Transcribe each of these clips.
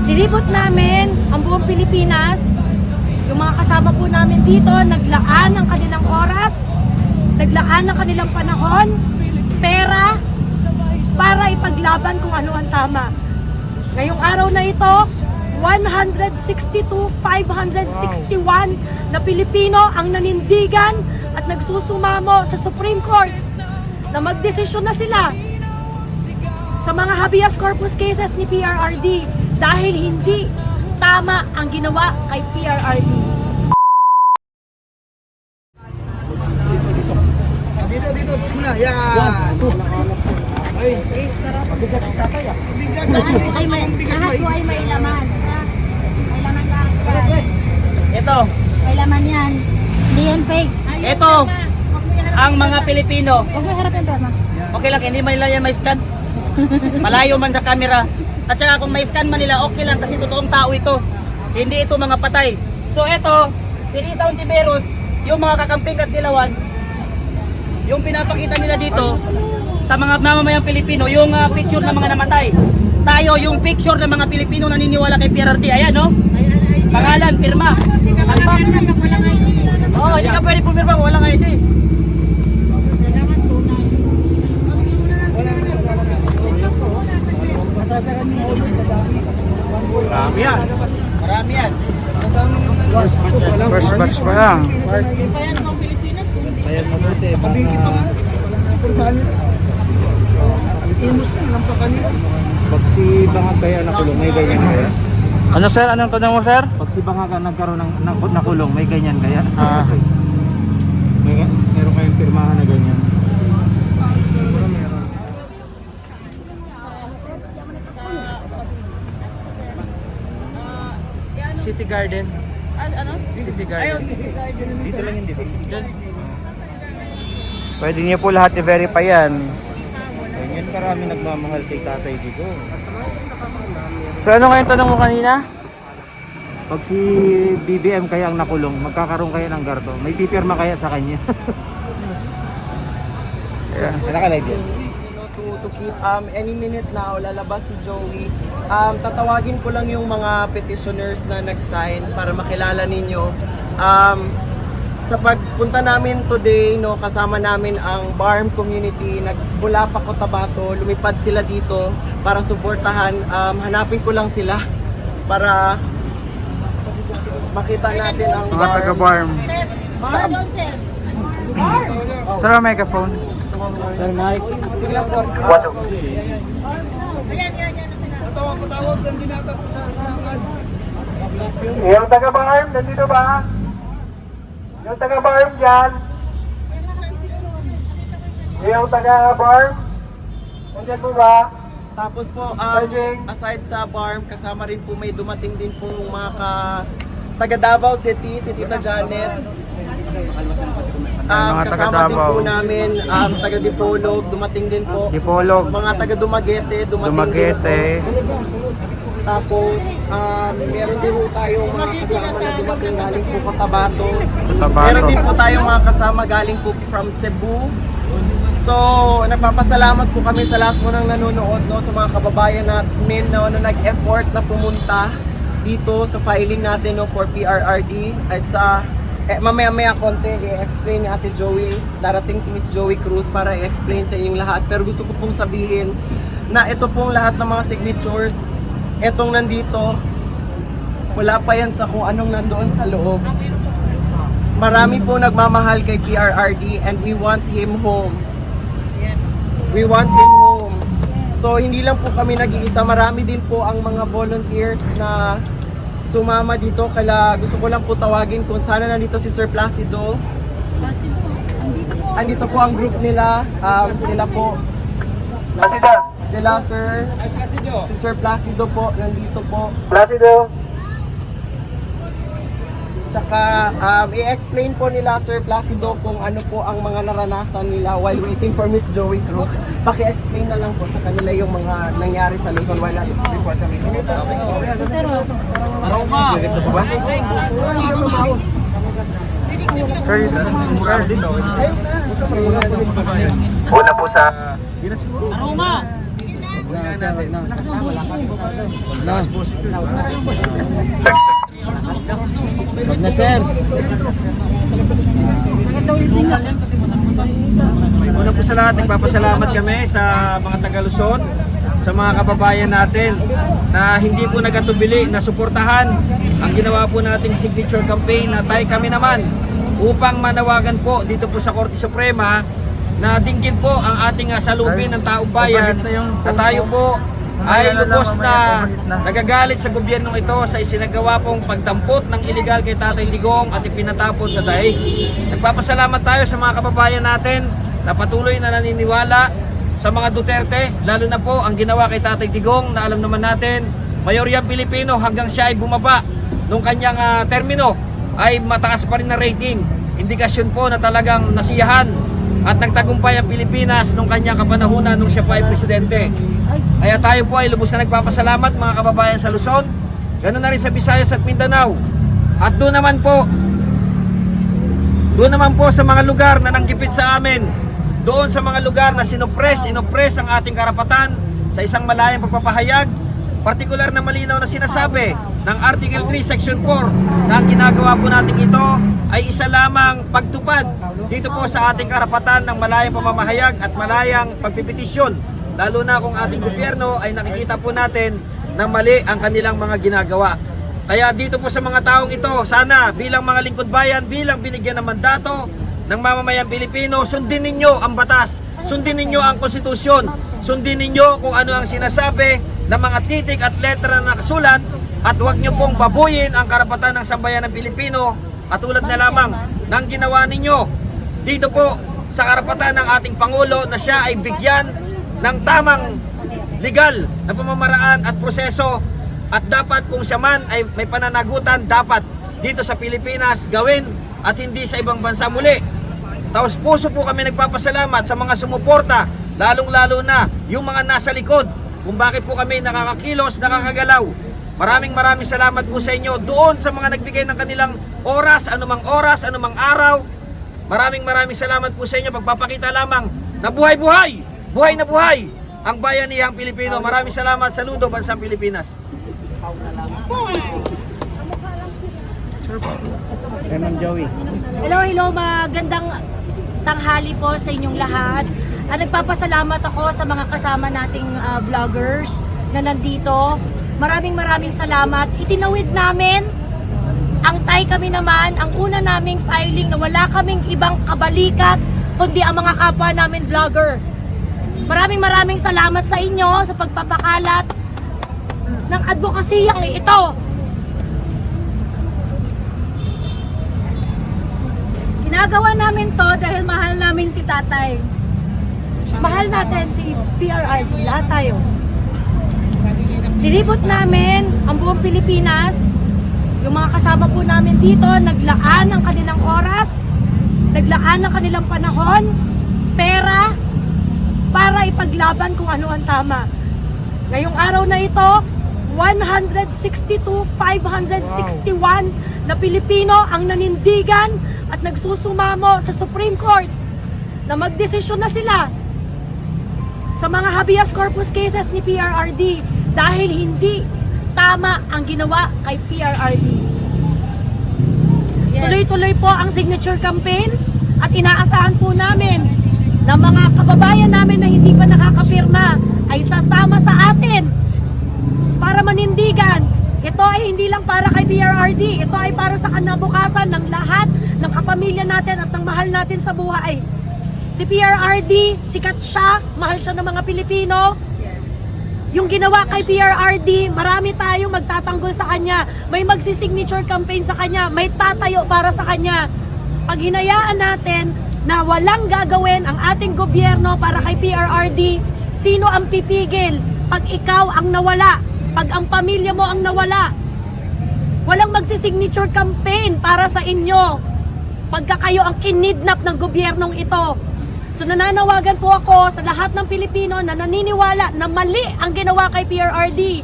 Nilibot namin ang buong Pilipinas. Yung mga kasama po namin dito, naglaan ng kanilang oras, naglaan ng kanilang panahon, pera, para ipaglaban kung ano ang tama. Ngayong araw na ito, 162,561 na Pilipino ang nanindigan at nagsusumamo sa Supreme Court na magdesisyon na sila sa mga habeas corpus cases ni PRRD dahil hindi tama ang ginawa kay PRRD. Dito, simula. Yan. Ay, mabigat ang tatay ah. Mabigat. Lahat po ay may laman. May laman lahat yan. Ito, May laman yan. Hindi yan fake. ito ang mga Pilipino. Huwag mo harapin ba, ma? Okay lang, hindi man nila yan may scan. Malayo man sa camera. At saka kung may scan man nila, okay lang kasi totoong tao ito. Hindi ito mga patay. So ito, si Risa Ontiveros, yung mga kakamping at dilawan, yung pinapakita nila dito sa mga mamamayang Pilipino, yung picture ng mga namatay. Tayo, yung picture ng mga Pilipino naniniwala kay PRRD. Ayan, no? Pangalan, pirma. Oo, hindi ka pwede pumirma kung walang ID. Marami yan. Marami yan. First batch pa lang. Ayan mabuti. Pabigit pa nga. Puntahan nila. Imus na, lampasan nila. Pag si Bangag kaya nakulong, may ganyan kaya? Ano sir? Anong tanong mo sir? Pag si Bangag nagkaroon ng nakulong, may ganyan kaya? Meron kayong pirmahan na ganyan? City Garden. Ano? City Garden. Dito lang yun, dito. Pwede niyo po lahat i-verify yan. Ganyan karami nagmamahal kay Tatay Digo. So ano nga yung tanong mo kanina? Pag si BBM kaya ang nakulong, magkakaroon kaya ng gardo? May pipirma kaya sa kanya? Yeah. Nakalive yan. To keep any minute now lalabas si Joey. Tatawagin ko lang yung mga petitioners na nag-sign para makilala ninyo. Sa pagpunta namin today, no, kasama namin ang BARM community, nagmula pa Cotabato, lumipad sila dito para suportahan. Hanapin ko lang sila para makita natin ang Mga taga-barm. Sir, ang microphone. Sir Mike. Sige lang po. Patawag ang ginata po sa lakad. Yung taga-barm, nandito ba? Yung taga-barm dyan? Yung taga-barm? Nandiyan po ba? Tapos po, aside sa BARM, kasama rin po may dumating din po mga taga Davao City, si Tita Janet. Mga taga Kasama din Davao. po namin, taga Dipolog, dumating din po. Dipolog. Mga taga Dumaguete, dumating Dumaguete. din po. Tapos, meron din po tayong mga kasama na dumating galing po Cotabato. Cotabato. Meron din po tayong mga kasama galing po from Cebu. So, nagpapasalamat po kami sa lahat po ng nanonood, no, sa mga kababayan natin na nag-effort na pumunta dito sa filing natin, no, for PRRD. At sa mamaya-maya konti, i-explain ni Ate Joey. Darating si Miss Joey Cruz para i-explain sa inyong lahat. Pero gusto ko pong sabihin na ito pong lahat ng mga signatures, etong nandito, wala pa yan sa kung anong nandoon sa loob. Marami po nagmamahal kay PRRD and we want him home. We want him home. So hindi lang po kami nag-iisa, marami din po ang mga volunteers na sumama dito. Kaya gusto ko lang po tawagin kung sana nandito si Sir Placido. Andito po ang group nila. Sila po. Placido. Sila Sir. Si Sir Placido po, nandito po. Placido. Tsaka i-explain po nila Sir Placido kung ano po ang mga naranasan nila while waiting for Miss Joey Cruz. Paki-explain na lang po sa kanila yung mga nangyari sa Luzon while before kami. Una po sa... Wag na, sir. Una po sa lahat, nagpapasalamat kami sa mga taga Luzon, sa mga kababayan natin na hindi po nagatubili na suportahan ang ginawa po nating signature campaign na tayo kami naman upang manawagan po dito po sa Korte Suprema na dinggin po ang ating salubin ng taong bayan na tayo po ay lubos na nagagalit sa gobyernong ito sa isinagawa pong pagdampot ng iligal kay Tatay Digong at ipinatapon sa daig. Nagpapasalamat tayo sa mga kababayan natin na patuloy na naniniwala sa mga Duterte, lalo na po ang ginawa kay Tatay Digong na alam naman natin, mayoryang Pilipino hanggang siya ay bumaba nung kanyang termino ay mataas pa rin na rating. Indikasyon po na talagang nasiyahan at nagtagumpay ang Pilipinas nung kanyang kapanahunan nung siya pa ay presidente. Kaya tayo po ay lubos na nagpapasalamat mga kababayan sa Luzon, ganoon na rin sa Visayas at Mindanao. At doon naman po sa mga lugar na nanggipit sa amin, doon sa mga lugar na inoppress ang ating karapatan sa isang malayang pagpapahayag, partikular na malinaw na sinasabi ng Article 3 Section 4 na ang ginagawa po natin ito ay isa lamang pagtupad dito po sa ating karapatan ng malayang pamamahayag at malayang pagpipetisyon, lalo na kung ating gobyerno ay nakikita po natin na mali ang kanilang mga ginagawa. Kaya dito po sa mga taong ito, sana bilang mga lingkod bayan, bilang binigyan ng mandato ng mamamayang Pilipino, sundin ninyo ang batas, sundin ninyo ang konstitusyon, sundin ninyo kung ano ang sinasabi ng mga titik at letra na nakasulat, at huwag nyo pong babuyin ang karapatan ng sambayan ng Pilipino at tulad na lamang ng ginawa ninyo dito po sa karapatan ng ating Pangulo na siya ay bigyan ng tamang legal na pamamaraan at proseso, at dapat kung siya man ay may pananagutan, dapat dito sa Pilipinas gawin at hindi sa ibang bansa muli. Taos puso po kami nagpapasalamat sa mga sumuporta, lalong-lalo na yung mga nasa likod, kung bakit po kami nakakakilos, nakakagalaw. Maraming salamat po sa inyo doon sa mga nagbigay ng kanilang oras, anumang araw. Maraming salamat po sa inyo, pagpapakita lamang na buhay na buhay ang bayanihang Pilipino. Maraming salamat, saludo bansang Pilipinas. Hello, magandang tanghali po sa inyong lahat. Nagpapasalamat ako sa mga kasama nating vloggers na nandito. Maraming salamat. Itinawid namin ang kami naman, ang una naming filing na wala kaming ibang kabalikat kundi ang mga kapwa namin vlogger. Maraming salamat sa inyo sa pagpapakalat ng advokasiyang ito. Ginagawa namin to dahil mahal namin si tatay. Mahal natin si PRRD, lahat tayo. Nilibot namin ang buong Pilipinas. Yung mga kasama po namin dito, naglaan ng kanilang oras, naglaan ng kanilang panahon, pera, para ipaglaban kung ano ang tama. Ngayong araw na ito, 162,561 na Pilipino ang nanindigan at nagsusumamo sa Supreme Court na magdesisyon na sila sa mga habeas corpus cases ni PRRD dahil hindi tama ang ginawa kay PRRD. Tuloy-tuloy po ang signature campaign at inaasahan po namin na mga kababayan namin na hindi pa nakakapirma ay sasama sa atin para manindigan. Ito ay hindi lang para kay PRRD, ito ay para sa kinabukasan ng lahat ng kapamilya natin at ng mahal natin sa buhay. Si PRRD, sikat siya, mahal siya ng mga Pilipino. Yung ginawa kay PRRD, marami tayong magtatanggol sa kanya. May magsisignature campaign sa kanya, may tatayo para sa kanya. Pag hinayaan natin na walang gagawin ang ating gobyerno para kay PRRD, sino ang pipigil? Pag ikaw ang nawala, pag ang pamilya mo ang nawala, walang magsisignature campaign para sa inyo pagka kayo ang kinidnap ng gobyernong ito. So nananawagan po ako sa lahat ng Pilipino na naniniwala na mali ang ginawa kay PRRD.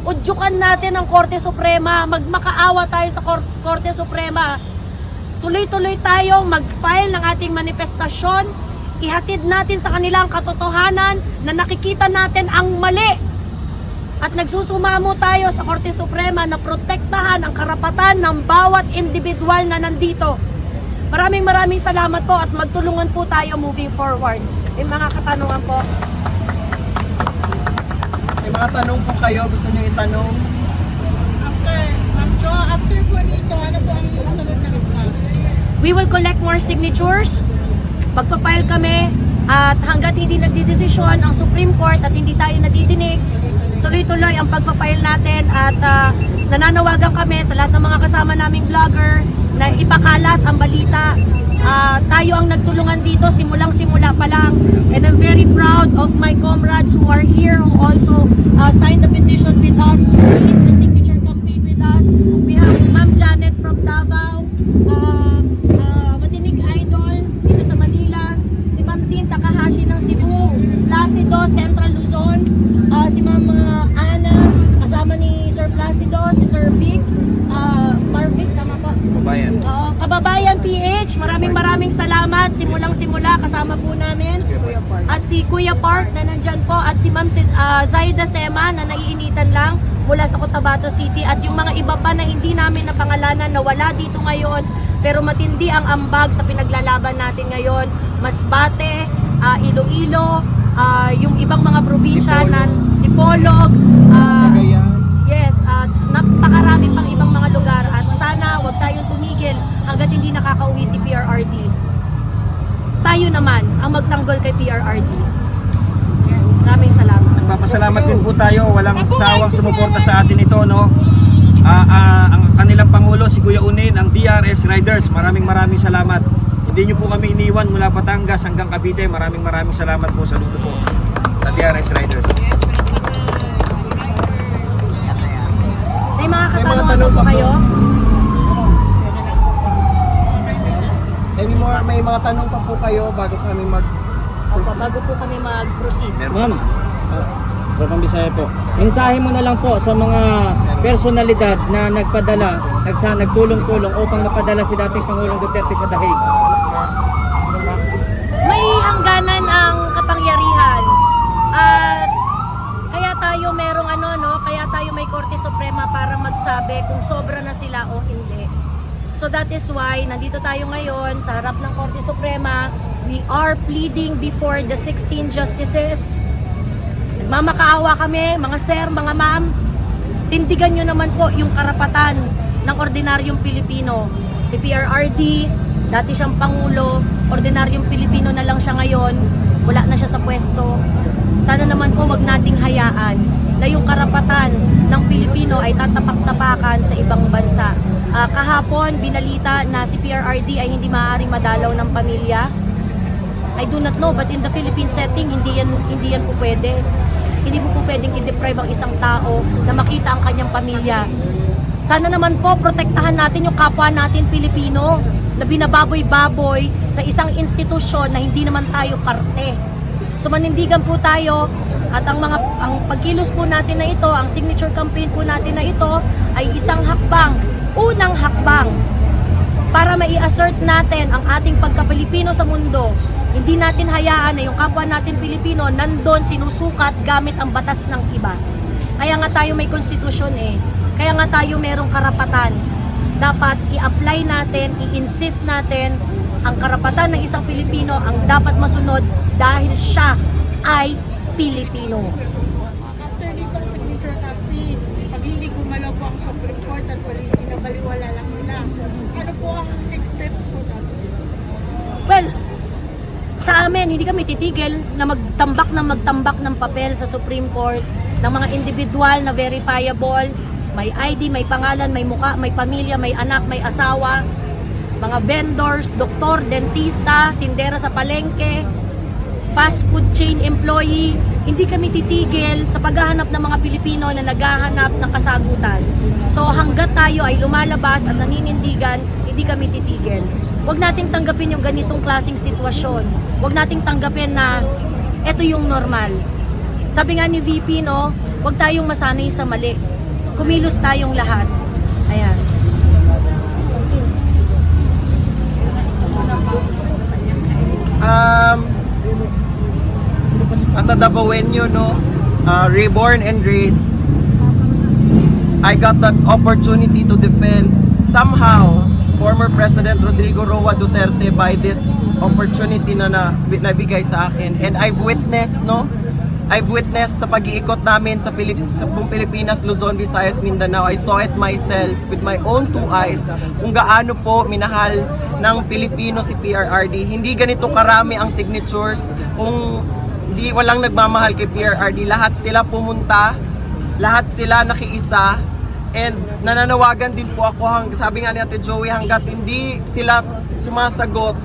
Udyukan natin ang Korte Suprema, magmakaawa tayo sa Korte Suprema. Tuloy-tuloy tayong mag-file ng ating manifestasyon ihatid natin sa kanila ang katotohanan na nakikita natin ang mali. At nagsusumamo tayo sa Korte Suprema na protektahan ang karapatan ng bawat individual na nandito. Maraming salamat po at magtulungan po tayo moving forward. May mga katanungan po. May mga tanong po kayo, gusto nyo itanong? We will collect more signatures. Magpa-file kami at hanggat hindi nagdidesisyon ang Supreme Court at hindi tayo nadidinig, tuloy-tuloy ang pagpa-file natin at nananawagan kami sa lahat ng mga kasama naming vlogger na ipakalat ang balita. Tayo ang nagtulungan dito simulang-simula pa lang, and I'm very proud of my comrades who are here who also signed the petition with us, lead the signature campaign with us. We have Ma'am Janet from Davao, Matinig Idol dito sa Manila, si Ma'am Tin Takahashi ng Cebu, Placido, Central Luzon, si Ma'am Ana, kasama ni Sir Placido, si Sir Vic, Marvic, tama po? Kababayan. Kababayan PH, maraming salamat. Simulang-simula, kasama po namin. At si Kuya Park na nandyan po. At si Ma'am Zaida Sema na naiinitan lang mula sa Cotabato City. At yung mga iba pa na hindi namin napangalanan na wala dito ngayon. Pero matindi ang ambag sa pinaglalaban natin ngayon. Masbate, Iloilo, yung ibang mga probinsya ng Dipolog, yes, napakarami pang ibang mga lugar at sana wag tayong tumigil hanggat hindi nakakauwi si PRRD. Tayo naman ang magtanggol kay PRRD. Maraming salamat. Nagpapasalamat din po tayo, walang sawang sumuporta sa atin ito, no? Ang kanilang Pangulo, si Kuya Unin, ang DRS Riders, maraming salamat. Hindi nyo po kami iniwan mula Batangas hanggang Cavite. Maraming salamat po, saludo po sa DRS Riders. May mga katanungan po kayo? May mga tanong pa po kayo bago kami Opo, bago po kami mag-proceed. Ma'am, Pang Bisaya po. Mensahe mo na lang po sa mga personalidad na nagtulong-tulong upang napadala si dating Pangulong Duterte sa dahig. May hangganan ang kapangyarihan at kaya tayo merong kaya tayo may Korte Suprema para magsabi kung sobra na sila o hindi. So that is why nandito tayo ngayon sa harap ng Korte Suprema. We are pleading before the 16 justices. Nagmamakaawa kami, mga sir, mga ma'am. Tindigan nyo naman po yung karapatan ng ordinaryong Pilipino. Si PRRD, dati siyang Pangulo, ordinaryong Pilipino na lang siya ngayon, wala na siya sa pwesto. Sana naman po wag nating hayaan na yung karapatan ng Pilipino ay tatapak-tapakan sa ibang bansa. Kahapon, binalita na si PRRD ay hindi maaaring madalaw ng pamilya. I do not know, but in the Philippine setting, hindi yan po pwede. Hindi po pwedeng i-deprive ang isang tao na makita ang kanyang pamilya. Sana naman po, protektahan natin yung kapwa natin Pilipino na binababoy-baboy sa isang institusyon na hindi naman tayo parte. So manindigan po tayo at ang pagkilos po natin na ito, ang signature campaign po natin na ito ay isang hakbang, unang hakbang para mai-assert natin ang ating pagka-Pilipino sa mundo. Hindi natin hayaan na yung kapwa natin Pilipino nandun sinusukat gamit ang batas ng iba. Kaya nga tayo may konstitusyon Kaya nga tayo merong karapatan. Dapat i-apply natin, i-insist natin ang karapatan ng isang Pilipino ang dapat masunod dahil siya ay Pilipino. After ditong signature campaign, pag hindi gumalaw po ang Supreme Court at pinabaliwala lang nila, ano po ang next step po natin? Well, sa amin, hindi kami titigil na magtambak ng papel sa Supreme Court ng mga individual na verifiable, may ID, may pangalan, may muka, may pamilya, may anak, may asawa, mga vendors, doktor, dentista, tindera sa palengke, fast food chain employee. Hindi kami titigil sa paghahanap ng mga Pilipino na naghahanap ng kasagutan. So hanggat tayo ay lumalabas at naninindigan, hindi kami titigil. Huwag nating tanggapin yung ganitong klaseng sitwasyon. Huwag nating tanggapin na ito yung normal. Sabi nga ni VP, huwag tayong masanay sa mali. Kumilos tayong lahat. Ayan. as a Davaoenyo, no, reborn and raised, I got that opportunity to defend somehow former President Rodrigo Roa Duterte by this opportunity na nabigay sa akin. And I've witnessed sa pag-iikot namin sa buong Pilipinas, Luzon, Visayas, Mindanao. I saw it myself with my own two eyes kung gaano po minahal ng Pilipino si PRRD. Hindi ganito karami ang signatures kung walang nagmamahal kay PRRD. Lahat sila pumunta, lahat sila nakiisa, and nananawagan din po ako, sabi nga ni Ate Joey, hanggat hindi sila sumasagot,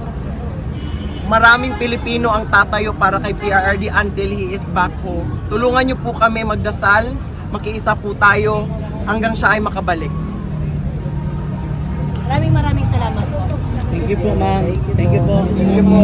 maraming Pilipino ang tatayo para kay PRRD until he is back home. Tulungan niyo po kami magdasal, makiisa po tayo hanggang siya ay makabalik. Maraming salamat po. Thank you po, ma'am. Thank you po. Thank you po.